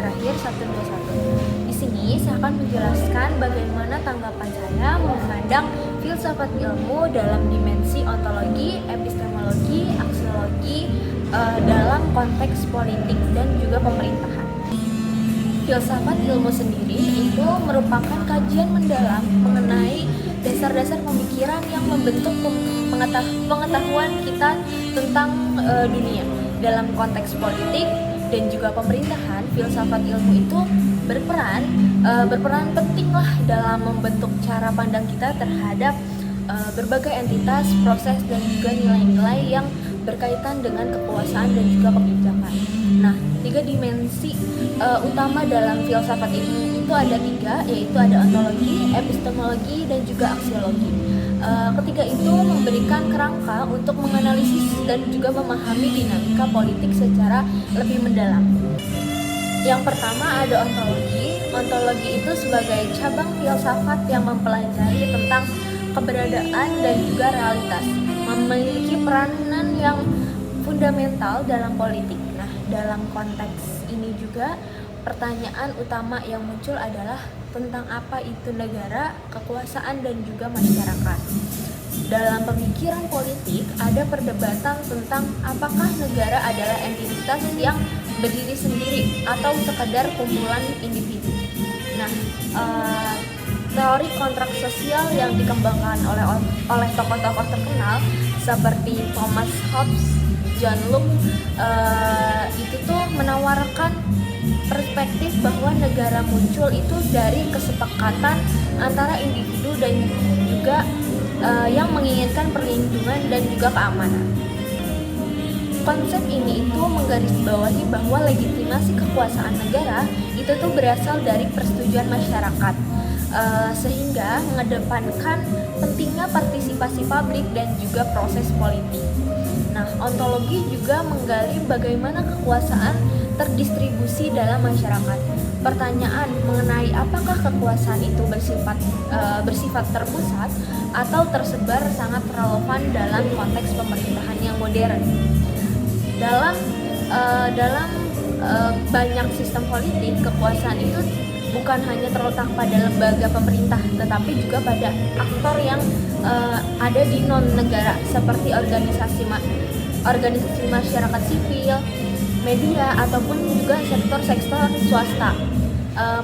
terakhir 121. Di sini saya akan menjelaskan bagaimana tanggapan saya memandang filsafat ilmu dalam dimensi ontologi, epistemologi, aksiologi dalam konteks politik dan juga pemerintahan. Filsafat ilmu sendiri itu merupakan kajian mendalam mengenai dasar-dasar pemikiran yang membentuk pengetahuan kita tentang dunia. Dalam konteks politik dan juga pemerintahan, filsafat ilmu itu berperan penting lah dalam membentuk cara pandang kita terhadap berbagai entitas, proses dan juga nilai-nilai yang berkaitan dengan kekuasaan dan juga kebijakan. Nah, 3 dimensi utama dalam filsafat ilmu itu ada 3, yaitu ada ontologi, epistemologi, dan juga aksiologi. Ketiga itu memberikan kerangka untuk menganalisis dan juga memahami dinamika politik secara lebih mendalam. Yang pertama ada ontologi. Ontologi itu sebagai cabang filsafat yang mempelajari tentang keberadaan dan juga realitas, memiliki peranan yang fundamental dalam politik. Nah, dalam konteks ini juga pertanyaan utama yang muncul adalah tentang apa itu negara, kekuasaan, dan juga masyarakat. Dalam pemikiran politik ada perdebatan tentang apakah negara adalah entitas yang berdiri sendiri atau sekadar kumpulan individu. Nah, teori kontrak sosial yang dikembangkan oleh tokoh-tokoh terkenal seperti Thomas Hobbes, John Locke itu tuh menawarkan perspektif bahwa negara muncul itu dari kesepakatan antara individu dan juga yang menginginkan perlindungan dan juga keamanan. Konsep ini itu menggarisbawahi bahwa legitimasi kekuasaan negara itu tuh berasal dari persetujuan masyarakat, sehingga mengedepankan pentingnya partisipasi publik dan juga proses politik. Nah, ontologi juga menggali bagaimana kekuasaan terdistribusi dalam masyarakat. Pertanyaan mengenai apakah kekuasaan itu bersifat terpusat atau tersebar sangat relevan dalam konteks pemerintahan yang modern. Dalam banyak sistem politik, kekuasaan itu bukan hanya terletak pada lembaga pemerintah, tetapi juga pada aktor yang ada di non-negara seperti organisasi masyarakat sipil, media, ataupun juga sektor-sektor swasta.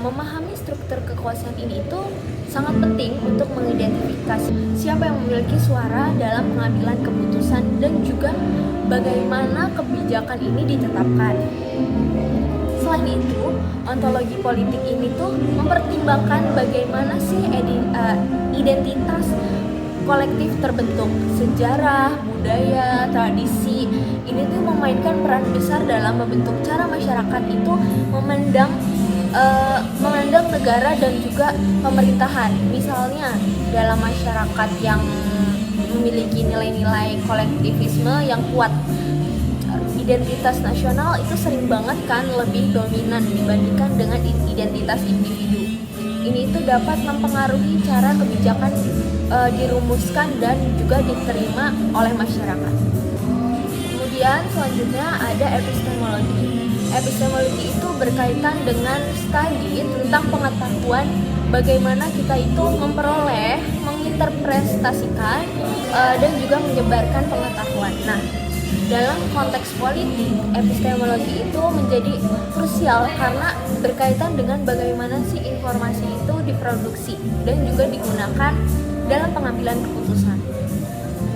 Memahami struktur kekuasaan ini itu sangat penting untuk mengidentifikasi siapa yang memiliki suara dalam pengambilan keputusan dan juga bagaimana kebijakan ini ditetapkan. Selain itu, ontologi politik ini tuh mempertimbangkan bagaimana sih identitas kolektif terbentuk, sejarah, budaya, tradisi. Ini tuh memainkan peran besar dalam membentuk cara masyarakat itu memandang negara dan juga pemerintahan. Misalnya dalam masyarakat yang memiliki nilai-nilai kolektivisme yang kuat, identitas nasional itu sering banget kan lebih dominan dibandingkan dengan identitas individu. Ini itu dapat mempengaruhi cara kebijakan dirumuskan dan juga diterima oleh masyarakat. Kemudian selanjutnya ada epistemologi. Epistemologi itu berkaitan dengan studi tentang pengetahuan, bagaimana kita itu memperoleh, menginterpretasikan, dan juga menyebarkan pengetahuan. Nah, dalam konteks politik, epistemologi itu menjadi krusial karena berkaitan dengan bagaimana sih informasi itu diproduksi dan juga digunakan dalam pengambilan keputusan.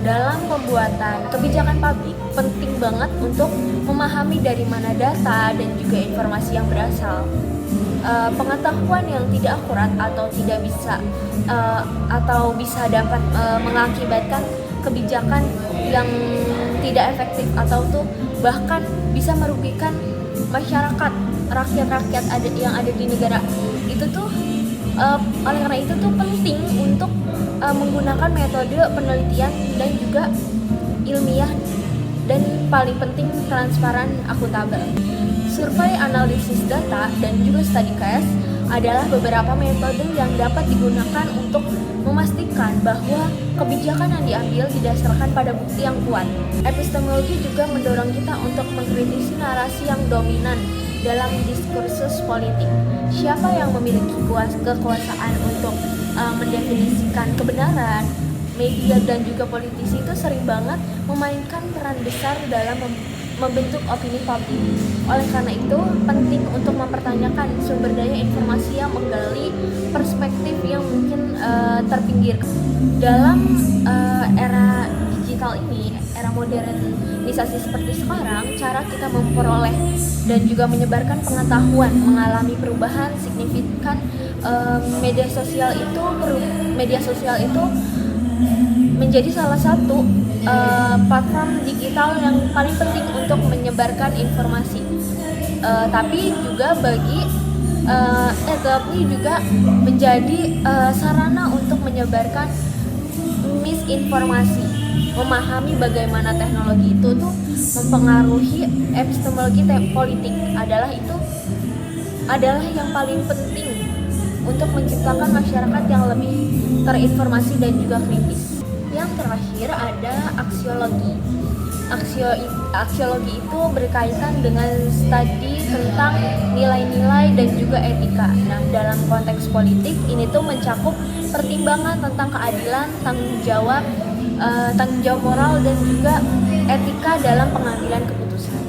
Dalam pembuatan kebijakan publik, penting banget untuk memahami dari mana data dan juga informasi yang berasal. Pengetahuan yang tidak akurat atau tidak bisa dapat mengakibatkan kebijakan yang tidak efektif atau tuh bahkan bisa merugikan masyarakat, rakyat-rakyat yang ada di negara. Itu tuh oleh karena itu tuh penting untuk menggunakan metode penelitian dan juga ilmiah, dan paling penting transparan, akuntabel. Survei, analisis data, dan juga study case adalah beberapa metode yang dapat digunakan untuk memastikan bahwa kebijakan yang diambil didasarkan pada bukti yang kuat. Epistemologi juga mendorong kita untuk mengkritisi narasi yang dominan dalam diskursus politik. Siapa yang memiliki kekuasaan untuk mendefinisikan kebenaran? Media dan juga politisi itu sering banget memainkan peran besar dalam membentuk opini publik. Oleh karena itu, penting untuk mempertanyakan sumber daya informasi yang menggali perspektif yang mungkin terpinggir. Dalam era digital ini, era modernisasi seperti sekarang, cara kita memperoleh dan juga menyebarkan pengetahuan mengalami perubahan signifikan. Media sosial itu menjadi salah satu platform digital yang paling penting untuk menyebarkan informasi. Tapi juga menjadi sarana untuk menyebarkan misinformasi. Memahami bagaimana teknologi itu tuh mempengaruhi epistemologi politik adalah yang paling penting untuk menciptakan masyarakat yang lebih terinformasi dan juga kritis. Yang terakhir ada aksiologi. Aksiologi itu berkaitan dengan studi tentang nilai-nilai dan juga etika. Nah, dalam konteks politik ini tuh mencakup pertimbangan tentang keadilan, tanggung jawab moral dan juga etika dalam pengambilan keputusan.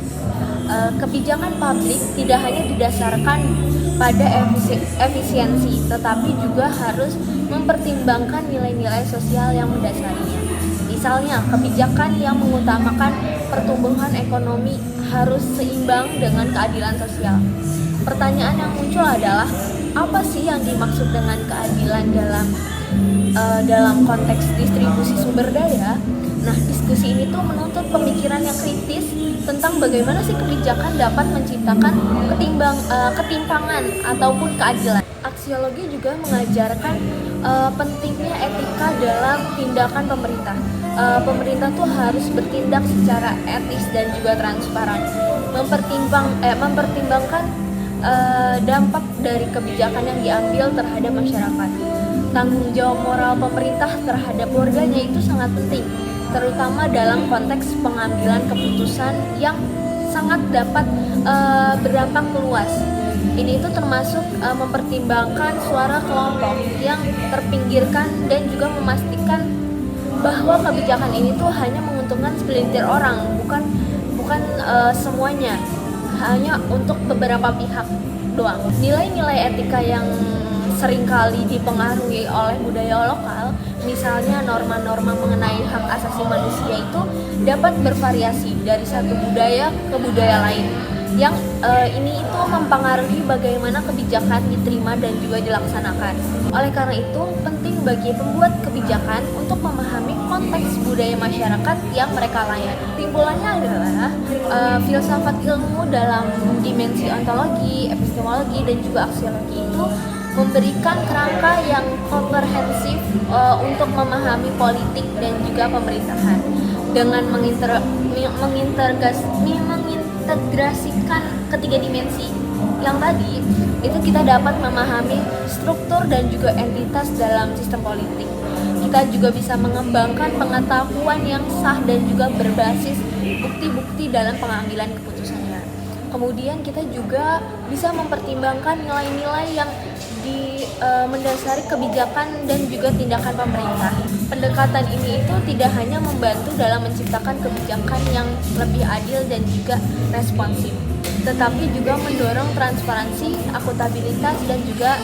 Kebijakan publik tidak hanya didasarkan pada efisiensi, tetapi juga harus mempertimbangkan nilai-nilai sosial yang mendasarinya. Misalnya, kebijakan yang mengutamakan pertumbuhan ekonomi harus seimbang dengan keadilan sosial. Pertanyaan yang muncul adalah, apa sih yang dimaksud dengan keadilan dalam konteks distribusi sumber daya? Nah, diskusi ini tuh menuntut pemikiran yang kritis tentang bagaimana sih kebijakan dapat menciptakan ketimpangan ataupun keadilan. Aksiologi juga mengajarkan pentingnya etika dalam tindakan pemerintah. Pemerintah tuh harus bertindak secara etis dan juga transparan, mempertimbangkan dampak dari kebijakan yang diambil terhadap masyarakat. Tanggung jawab moral pemerintah terhadap warganya itu sangat penting, terutama dalam konteks pengambilan keputusan yang sangat dapat berdampak luas. Ini itu termasuk mempertimbangkan suara kelompok yang terpinggirkan dan juga memastikan bahwa kebijakan ini tuh hanya menguntungkan segelintir orang, bukan semuanya, hanya untuk beberapa pihak doang. Nilai-nilai etika yang seringkali dipengaruhi oleh budaya lokal, misalnya norma-norma mengenai hak asasi manusia itu dapat bervariasi dari satu budaya ke budaya lain. Yang ini itu mempengaruhi bagaimana kebijakan diterima dan juga dilaksanakan. Oleh karena itu, penting bagi pembuat kebijakan untuk memahami konteks budaya masyarakat yang mereka layani. Kesimpulannya adalah filsafat ilmu dalam dimensi ontologi, epistemologi, dan juga aksiologi itu memberikan kerangka yang komprehensif untuk memahami politik dan juga pemerintahan. Dengan mengintegrasikan ketiga dimensi yang tadi, itu kita dapat memahami struktur dan juga entitas dalam sistem politik. Kita juga bisa mengembangkan pengetahuan yang sah dan juga berbasis bukti-bukti dalam pengambilan keputusannya. Kemudian kita juga bisa mempertimbangkan nilai-nilai yang mendasari kebijakan dan juga tindakan pemerintah. Pendekatan ini itu tidak hanya membantu dalam menciptakan kebijakan yang lebih adil dan juga responsif, tetapi juga mendorong transparansi, akuntabilitas, dan juga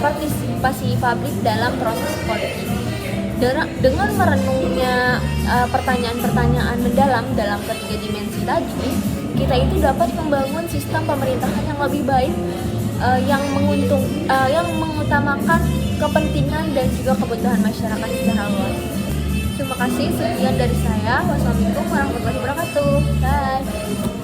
partisipasi publik dalam proses politik. Dengan merenungnya pertanyaan-pertanyaan mendalam dalam ketiga dimensi tadi, kita itu dapat membangun sistem pemerintahan yang lebih baik, yang mengutamakan kepentingan dan juga kebutuhan masyarakat secara luas. Terima kasih, sekian dari saya. Wassalamualaikum warahmatullahi wabarakatuh. Bye.